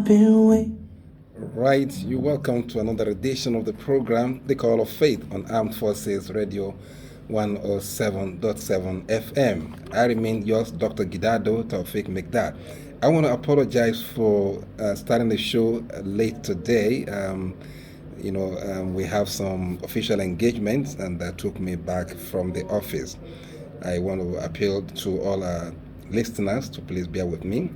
been waiting. Right, you're welcome to another edition of the program, The Call of Faith on Armed Forces Radio 107.7 FM. I remain yours, Dr. Gidado Taufik Mekdad. I want to apologize for starting the show late today. We have some official engagements and that took me back from the office. I want to appeal to all our listeners to please bear with me.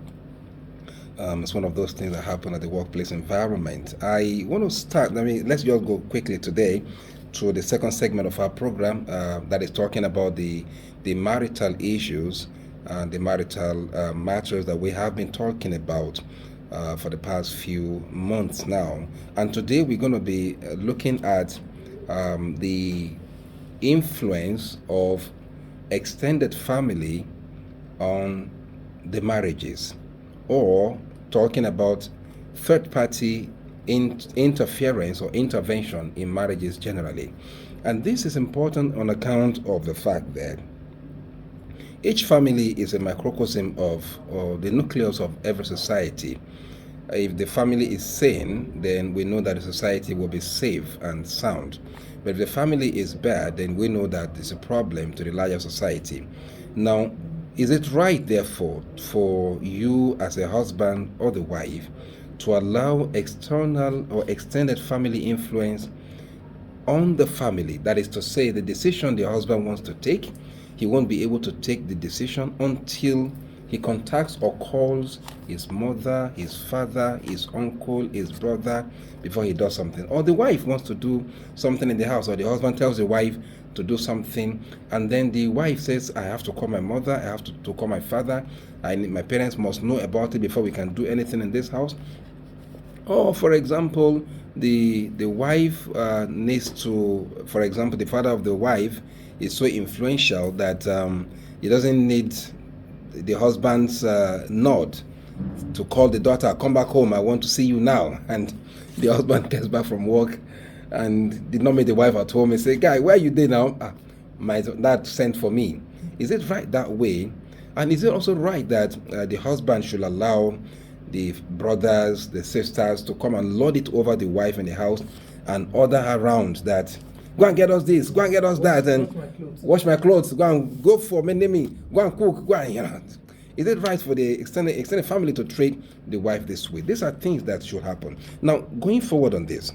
It's one of those things that happen at the workplace environment. I want to start, let's just go quickly today to the second segment of our program that is talking about the marital issues and the marital matters that we have been talking about for the past few months now. And today we're going to be looking at the influence of extended family on the marriages, or talking about third-party interference or intervention in marriages generally. And this is important on account of the fact that each family is a microcosm of the nucleus of every society. If the family is sane, then we know that the society will be safe and sound. But if the family is bad, then we know that it's a problem to the larger society. Now, is it right, therefore, for you as a husband or the wife to allow external or extended family influence on the family? That is to say, the decision the husband wants to take, he won't be able to take the decision until he contacts or calls his mother, his father, his uncle, his brother before he does something. Or the wife wants to do something in the house, or the husband tells the wife to do something, and then the wife says, I have to call my mother, I have to call my father, my parents must know about it before we can do anything in this house. Or, for example, the wife needs to, for example, the father of the wife is so influential that he doesn't need the husband's nod to call the daughter, come back home, I want to see you now. And the husband gets back from work and did not meet the wife at home and say, guy, where are you there now? My dad sent for me. Is it right that way? And is it also right that the husband should allow the brothers, the sisters to come and lord it over the wife in the house and order her around that, go and get us this, go and get us that, and wash my clothes, go for me, go and cook, go and, Is it right for the extended family to treat the wife this way? These are things that should happen. Now, going forward on this,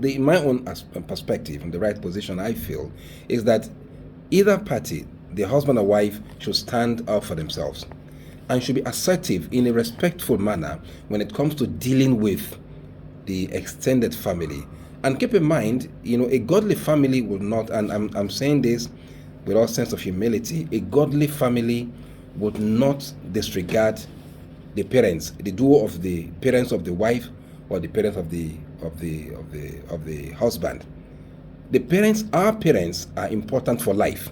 in my own perspective, in the right position, I feel, is that either party, the husband or wife, should stand up for themselves and should be assertive in a respectful manner when it comes to dealing with the extended family. And keep in mind, a godly family will not, and I'm saying this with all sense of humility, a godly family would not disregard the parents, the duo of the parents of the wife or the parents of the husband. Our parents are important for life.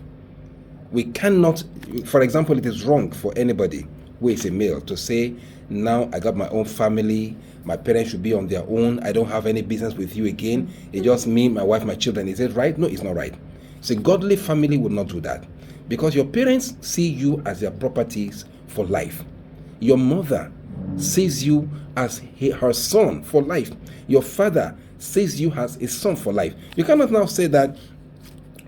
We cannot, for example, it is wrong for anybody who is a male to say, now I got my own family, my parents should be on their own, I don't have any business with you again, it's just me, my wife, my children. Is it right? No, it's not right. So a godly family would not do that, because your parents see you as their properties for life. Your mother sees you as her son for life. Your father sees you as his son for life. You cannot now say that,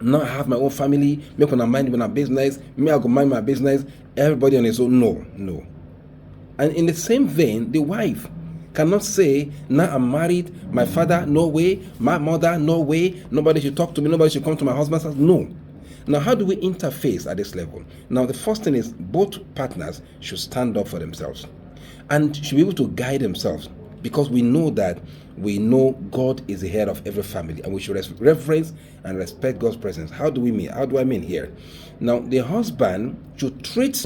now I have my own family, me gonna mind my business, me I go mind my business, everybody on his own. No. And in the same vein, the wife cannot say, now I'm married, my father, no way, my mother, no way, nobody should talk to me, nobody should come to my husband's house. No. Now, how do we interface at this level? Now, the first thing is both partners should stand up for themselves and should be able to guide themselves, because we know God is the head of every family, and we should reverence and respect God's presence. How do I mean here? Now, the husband should treat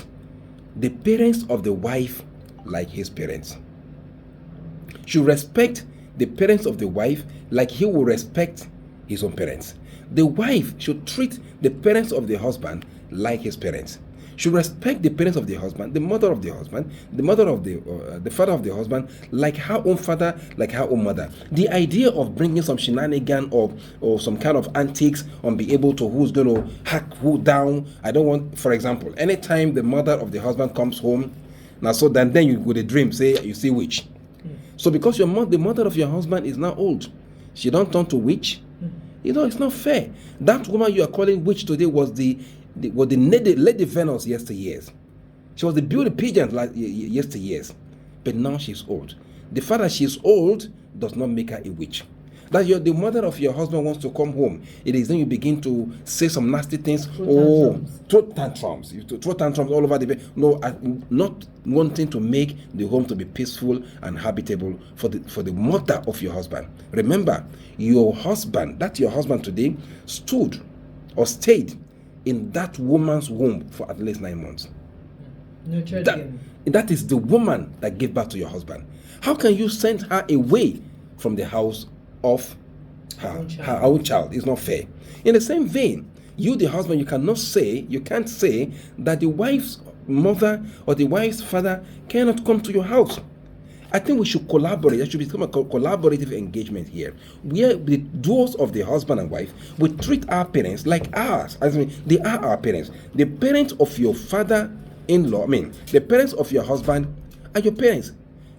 the parents of the wife like his parents. Should respect the parents of the wife like he will respect his own parents. The wife should treat the parents of the husband like his parents. Should respect the parents of the husband, the mother of the husband, the father of the husband, like her own father, like her own mother. The idea of bringing some shenanigan or some kind of antics on being able to who's going to hack who down. I don't want, for example, anytime the mother of the husband comes home, now so then you go to dream, say you see witch. So because the mother of your husband is now old, she don't turn to witch. It's not fair. That woman you are calling witch today was the Lady Venus yesteryears. She was the beauty pageant like yesteryears. But now she's old. The fact that she's old does not make her a witch. That the mother of your husband wants to come home. It is then you begin to say some nasty things. Throw tantrums. You throw tantrums all over the bed. No, not wanting to make the home to be peaceful and habitable for the mother of your husband. Remember, your husband today, stood or stayed in that woman's womb for at least 9 months. That is the woman that gave birth to your husband. How can you send her away from the house of her own child? It's not fair. In the same vein, you, the husband, you can't say that the wife's mother or the wife's father cannot come to your house. I think we should collaborate. There should become a collaborative engagement here, where the duos of the husband and wife we treat our parents like ours. They are our parents. The parents of your father-in-law, the parents of your husband are your parents.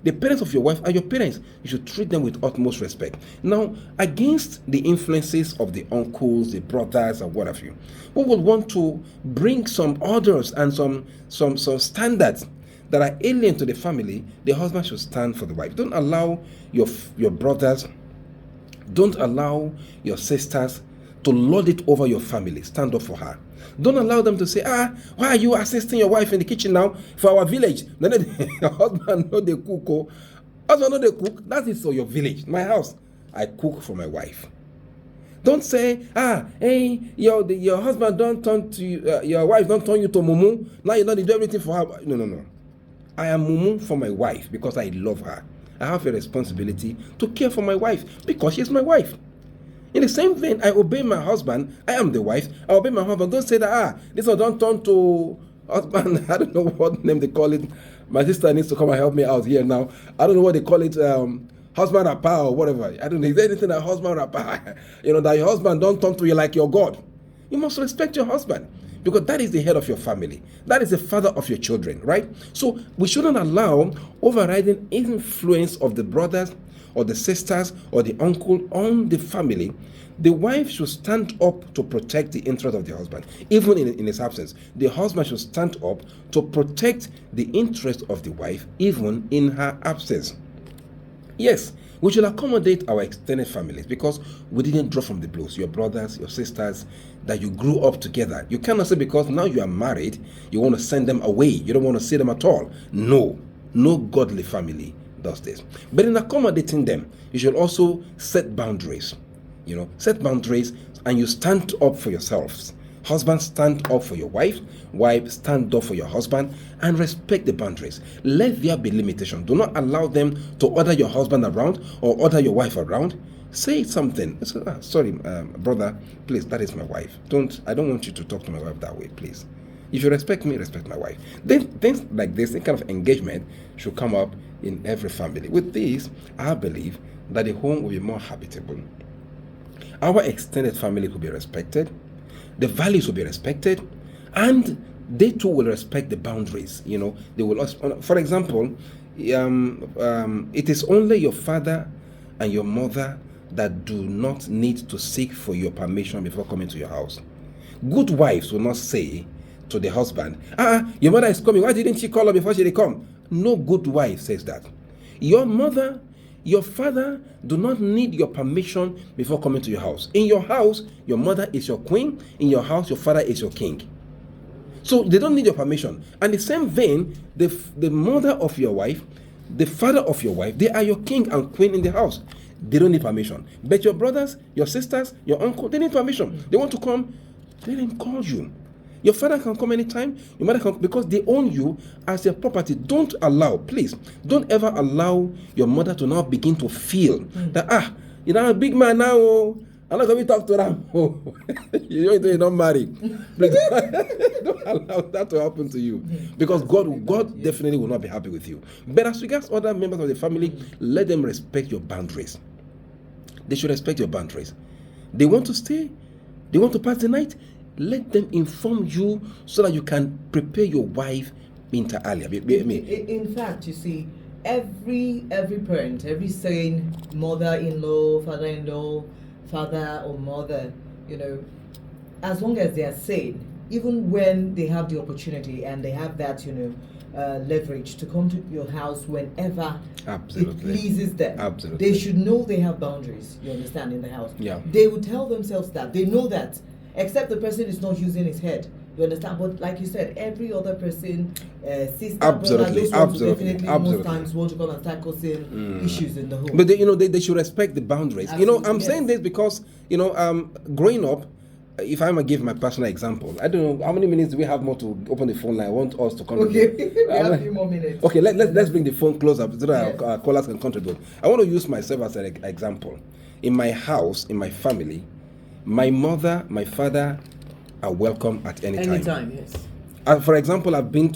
The parents of your wife are your parents. You should treat them with utmost respect. Now, against the influences of the uncles, the brothers, and what have you, we would want to bring some orders and some standards that are alien to the family. The husband should stand for the wife. Don't allow your brothers, don't allow your sisters to lord it over your family. Stand up for her. Don't allow them to say, why are you assisting your wife in the kitchen now for our village? Your husband know they cook. Husband know they cook. That is for your village. My house, I cook for my wife. Don't say, hey, your husband don't turn to you, your wife don't turn you to mumu. Now you know they do everything for her. No. I am mumu for my wife because I love her. I have a responsibility to care for my wife because she's my wife. In the same vein, I obey my husband. I am the wife. I obey my husband. Don't say that, this one don't turn to husband. I don't know what name they call it. My sister needs to come and help me out here now. I don't know what they call it, husband rapper or whatever. I don't know. Is there anything that husband rapper? That your husband don't turn to you like your God. You must respect your husband because that is the head of your family. That is the father of your children, right? So we shouldn't allow overriding influence of the brothers or the sisters or the uncle on the family. The wife should stand up to protect the interest of the husband, even in his absence. The husband should stand up to protect the interest of the wife, even in her absence. Yes, we should accommodate our extended families because we didn't draw from the blows. Your brothers, your sisters, that you grew up together. You cannot say because now you are married, you want to send them away. You don't want to see them at all. No godly family does this. But in accommodating them, you should also set boundaries. Set boundaries, and you stand up for yourselves. Husband, stand up for your wife. Wife, stand up for your husband, and respect the boundaries. Let there be limitation. Do not allow them to order your husband around or order your wife around. Say something. Sorry, brother, please, that is my wife. I don't want you to talk to my wife that way, please. If you respect me, respect my wife. Then things like this, this kind of engagement should come up in every family. With this, I believe that the home will be more habitable. Our extended family will be respected. The values will be respected. And they too will respect the boundaries. They will also, for example, it is only your father and your mother that do not need to seek for your permission before coming to your house. Good wives will not say to the husband, your mother is coming, why didn't she call her before she come? No good wife says that. Your mother, your father do not need your permission before coming to your house. In your house, your mother is your queen. In your house, your father is your king. So they don't need your permission. And the same vein, the mother of your wife, the father of your wife, they are your king and queen in the house. They don't need permission. But your brothers, your sisters, your uncle, they need permission. They want to come, they didn't call you. Your father can come anytime, your mother can, because they own you as their property. Don't ever allow your mother to now begin to feel that, you're a big man now, I'm not going to talk to them. You're not married. Don't allow that to happen to you. Because God definitely will not be happy with you. But as regards other members of the family, let them respect your boundaries. They should respect your boundaries. They want to stay, they want to pass the night, let them inform you so that you can prepare your wife inter alia. In fact, you see, every parent, every sane mother-in-law, father-in-law, father or mother, as long as they are sane, even when they have the opportunity and they have that, leverage to come to your house whenever it pleases them. Absolutely. They should know they have boundaries, you understand, in the house. Yeah. They would tell themselves that. They know that, except the person is not using his head. You understand? But like you said, every other person, sister, brother, those ones will definitely most times want to come and start causing issues in the home. But they should respect the boundaries. Absolutely, I'm saying this because, growing up, if I'm going to give my personal example, I don't know how many minutes do we have more to open the phone line. I want us to contribute. Okay, we have a few more minutes. Okay, let's bring the phone closer so that our callers can contribute. I want to use myself as an example. In my house, in my family, my mother, my father are welcome at any time. Anytime, yes. For example, I've been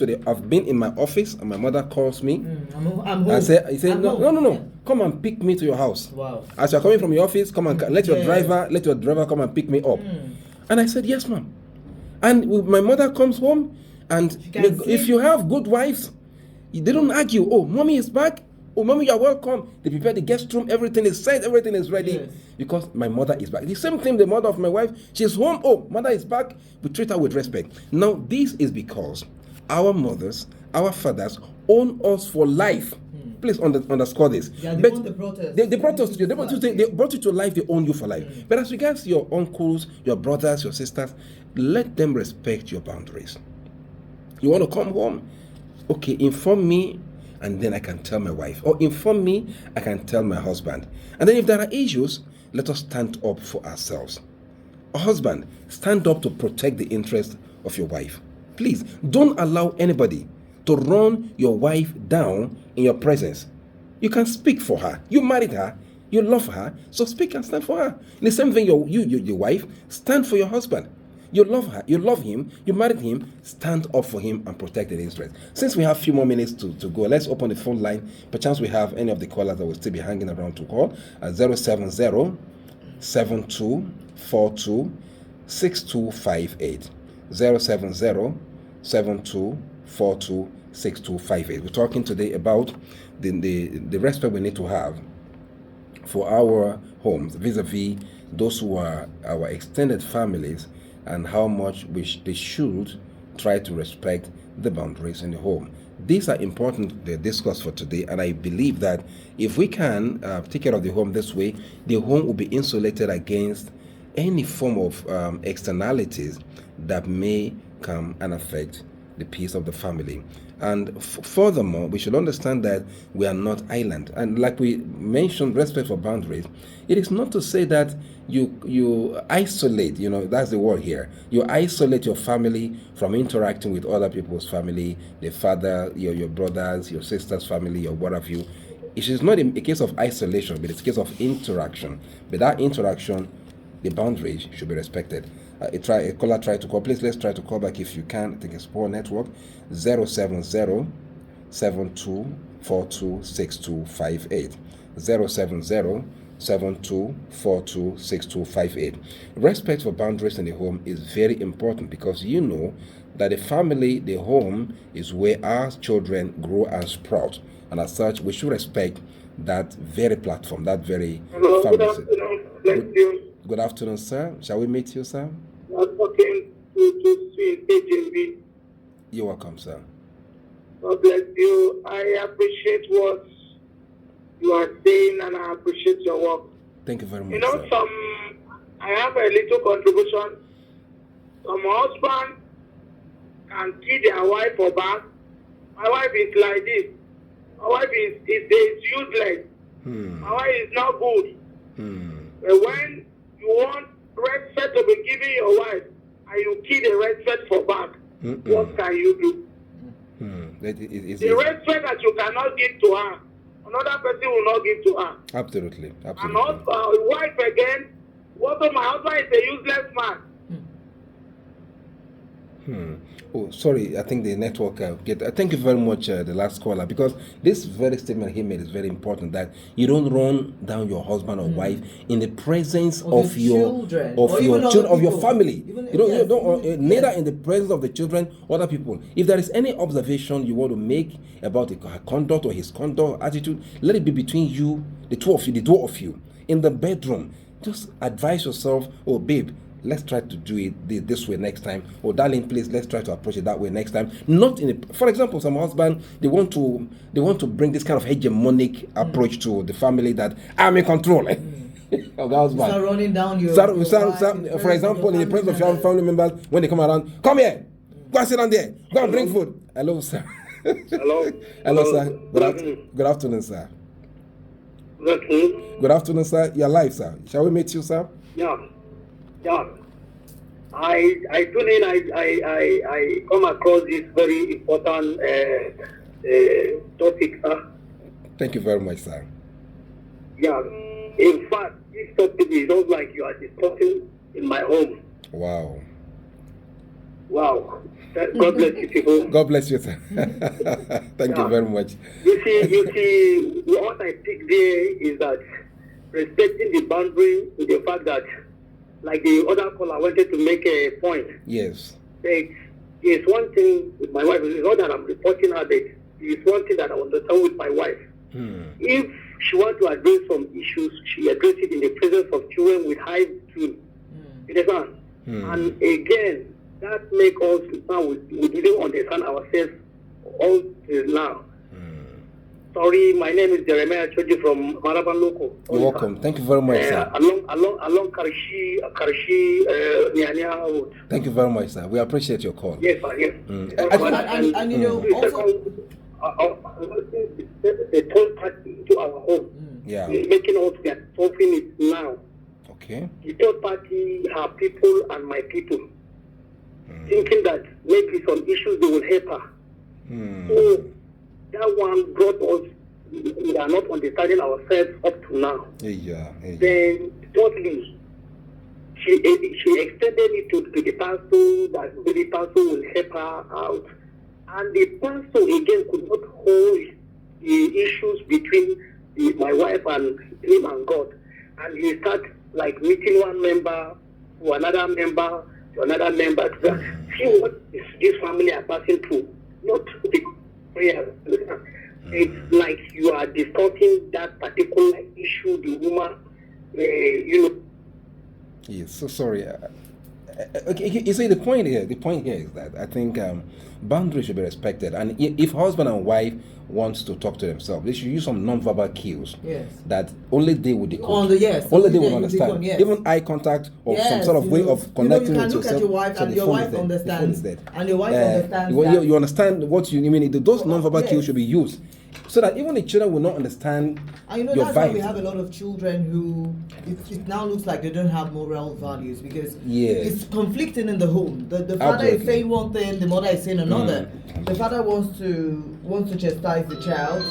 in my office and my mother calls me. I'm home. I say no. Come and pick me to your house. Wow. As you're coming from your office, come and let your driver come and pick me up. And I said, yes, ma'am. And my mother comes home, and if you have good wives, they don't argue. Oh, mommy is back. Oh, mommy, you're welcome. They prepare the guest room. Everything is set. Everything is ready. Yes. Because my mother is back. The same thing, the mother of my wife, she's home. Oh, mother is back. We treat her with respect. Now, this is because our mothers, our fathers own us for life. Please underscore this. Yeah, they brought us. They brought us to you. They brought you to life. They own you for life. But as regards your uncles, your brothers, your sisters, let them respect your boundaries. You want to come home? Okay, inform me, and then I can tell my wife. Or inform me, I can tell my husband. And then if there are issues, let us stand up for ourselves. A husband, stand up to protect the interest of your wife. Please, don't allow anybody to run your wife down in your presence. You can speak for her. You married her. You love her. So speak and stand for her. In the same vein, your wife, stand for your husband. You love her. You love him. You married him. Stand up for him and protect his interest. Since we have a few more minutes to go, let's open the phone line. Perchance we have any of the callers that will still be hanging around to call at 070 7242 6258. 070 7242 6258. We're talking today about the respect we need to have for our homes vis-a-vis those who are our extended families, and how much they should try to respect the boundaries in the home. These are important to discuss for today, and I believe that if we can take care of the home this way, the home will be insulated against any form of externalities that may come and affect the peace of the family. And furthermore, we should understand that we are not island. And like we mentioned, respect for boundaries, it is not to say that you isolate, that's the word here. You isolate your family from interacting with other people's family, the father, your brothers, your sister's family, or what have you. It is not a case of isolation, but it's a case of interaction. But that interaction, the boundaries should be respected. A caller tried to call. Please, let's try to call back if you can. I think it's poor network. 070 7242 6258. 070 7242 6258. Respect for boundaries in the home is very important, because you know that the family, the home, is where our children grow and sprout. And as such, we should respect that very platform, that very family. Good afternoon, sir. Shall we meet you, sir? I'm talking to AJV. You're welcome, sir. God bless you. I appreciate what you are saying, and I appreciate your work. Thank you very much, sir. I have a little contribution. Some husband can kill their wife for back. My wife is like this. My wife is useless. My wife is not good. But when you want respect to be given your wife, and you kill the respect for back, what can you do? The respect that you cannot give to her, another person will not give to her. Absolutely. And also, wife again, my husband is a useless man. Oh, sorry. I think the network thank you very much, the last caller, because this very statement he made is very important. That you don't run down your husband or wife in the presence of your children, of or your even children, other of your people. family. Even- You don't. yes, You don't. even- Neither yes. in the presence of the children, other people. If there is any observation you want to make about her conduct or his conduct, attitude, let it be between you, the two of you, in the bedroom. Just advise yourself. Oh, babe, let's try to do it this way next time. Or darling, please, let's try to approach it that way next time. Not in a, for example, some husband they want to bring this kind of hegemonic approach to the family that I'm in control. Of the husband. Start running down your For wife, example, in the presence of your family members, when they come around, come here, go and sit down there, go and bring food. Hello, sir. Hello. Hello, sir. Good afternoon, sir. Good afternoon. Good afternoon, sir. You're live, sir. Shall we meet you, sir? Yeah. I tune in. I come across this very important topic. Thank you very much, sir. Yeah. In fact, this topic is not like you are discussing in my home. Wow. Wow. God bless you, people. God bless you, sir. Thank you very much. You see, what I pick there is that respecting the boundary, the fact that, like the other caller wanted to make a point. Yes. There's one thing with my wife. It's not that I'm reporting her, but it's one thing that I understand with my wife. If she wants to address some issues, she addresses it in the presence of children with high tune. You understand? And again, that makes us now we didn't understand ourselves all till now. Sorry, my name is Jeremiah Choji from Maraban Local. You're welcome. Thank you very much, sir. Along Karshi Nyanya Road. Thank you very much, sir. We appreciate your call. Yes, sir. Yes. And you know, also, the third party to our home. Yeah. Making us get solving it now. Okay. The third party, her people and my people, thinking that maybe some issues they will help her. So that one brought us. We are not understanding ourselves up to now. Yeah. Then, thirdly, she extended it to the pastor that the pastor will help her out. And the pastor again could not hold the issues between my wife and him and God. And he started like meeting one member to another member to another member to see what this family are passing through. Not the prayer. It's like you are discussing that particular issue, the woman, Yes, so sorry. Okay, you see, the point here is that I think boundaries should be respected, and if husband and wife wants to talk to themselves, they should use some non-verbal cues. Yes. That only they would decode. Only they will understand. decode, yes. Even eye contact or some sort of way of connecting you with can look yourself. at your wife so and the your phone wife is dead. The phone understands, is dead. and your wife understands that. You understand what you mean. Those non-verbal Yes. cues should be used, so that even the children will not understand And you know, your that's why vibes. we have a lot of children who it now looks like they don't have moral values because Yes. it's conflicting in the home. The father Absolutely. is saying one thing, the mother is saying another. The father wants to chastise the child,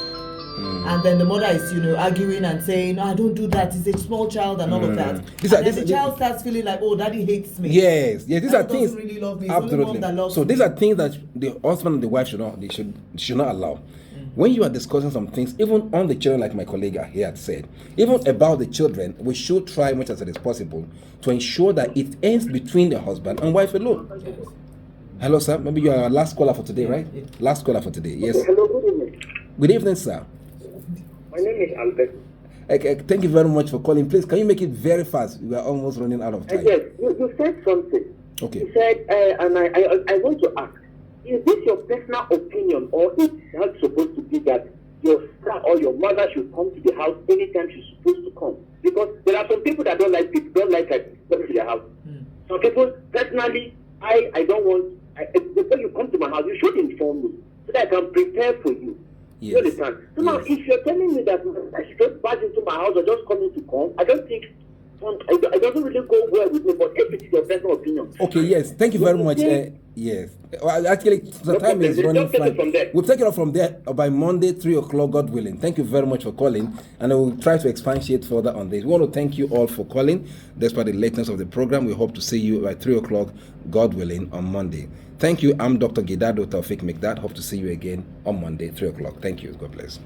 and then the mother is arguing and saying, "No, I don't do that. It's a small child and all of that." The child starts feeling like, "Oh, daddy hates me." Yes, these Daddy are things. doesn't really love me. It's only mom that loves So me. these are things that the husband and the wife should not allow. When you are discussing some things, even on the children, like my colleague here had said, even about the children, we should try much as it is possible to ensure that it ends between the husband and wife alone. Hello, sir. Maybe you are our last caller for today, right? Yeah. Last caller for today. Yes. Hello, good evening. Good evening, sir. My name is Albert. Thank you very much for calling. Please, can you make it very fast? We are almost running out of time. Yes, you said something. Okay. You said, and I want to ask, is this your personal opinion, or is it supposed to be that your son or your mother should come to the house anytime she's supposed to come? Because there are some people that don't like coming to their house. Some people, personally, I don't want. Before you come to my house, you should inform me so that I can prepare for you. Yes. You understand? So now, Yes. if you're telling me that I should just barge into my house or just coming to come, I don't think it doesn't really go well with me. But if it's your personal opinion, Okay, yes. Thank you very much. Yes. Well, actually, the time is running Just take it from there. We'll take it up from there by Monday, 3 o'clock, God willing. Thank you very much for calling, and I will try to expatiate further on this. We want to thank you all for calling. Despite the lateness of the program, we hope to see you by 3 o'clock, God willing, on Monday. Thank you. I'm Dr. Gidado Taufik Mikdad. Hope to see you again on Monday, 3 o'clock. Thank you. God bless.